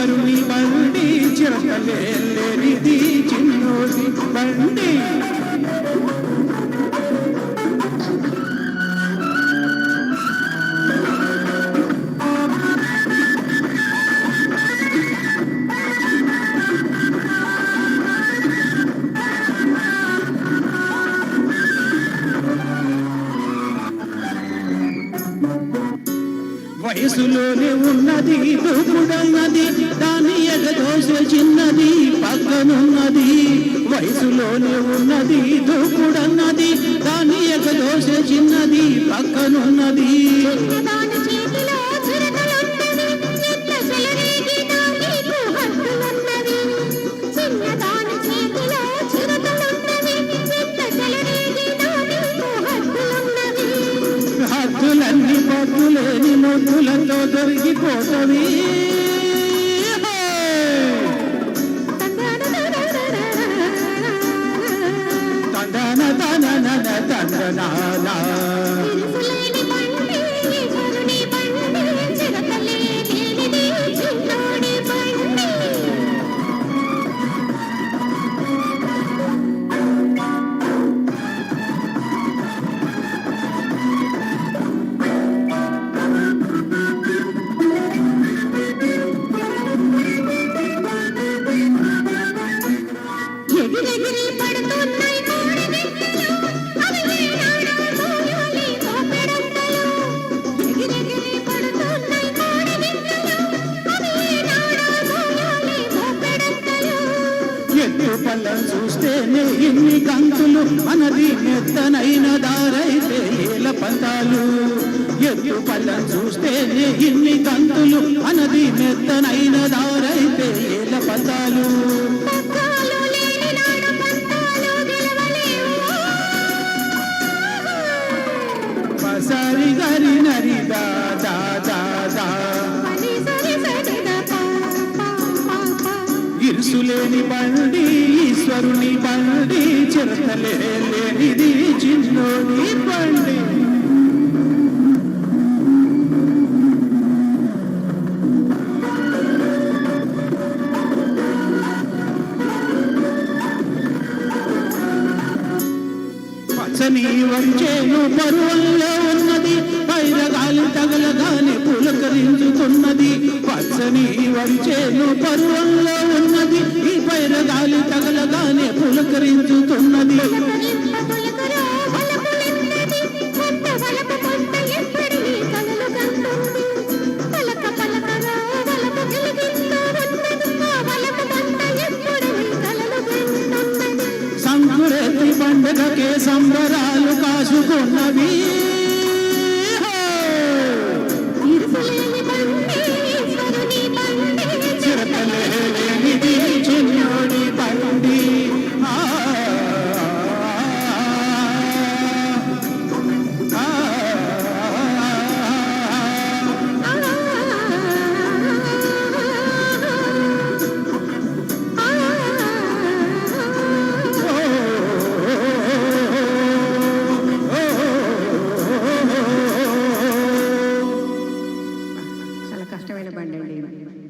ఈశ్వరుని బండి చిరకలేనిది చిన్నోడి బండి వయసులోనే ఉన్నది దూకుడన్నది దాని ఎగదోస చిన్నది పక్కనున్నది వయసులోనే ఉన్నది దూకుడన్నది దాని ఎగదోస చిన్నది పక్కనున్నది హద్దులన్నీ పొద్దులేని ముద్దులతో దొరికిపోతవి తందన తనన తందనానా పళ్ళం చూస్తేనే ఇన్ని గంతులు మనది మెత్తనైన దారైతే ఏల పంతాలు ఎత్తు పళ్ళం చూస్తేనే ఇన్ని గంతులు మనది మెత్తనైన దారైతే ఏల పంతాలు సరి గరి నరి దా దా దా దా ఇరుసులేని బండి ఈశ్వరుని బండి చిరతలేనిది చిన్నోడి బండి పచ్చని వంచేను పరువంలో ఉన్నది పైరగాలి తగలగానే పులకరించుతున్నది పచ్చని వంచేను పరువంలో ఉన్నది ఈ పైరగాలి తగలగానే పులకరించుతున్నది సంకురెత్తి పండుగకే సంబరాలు కాసుకున్నవి చిరకలేనిది చిన్నోడి బండి చాలా కష్టమైన బండి అండి.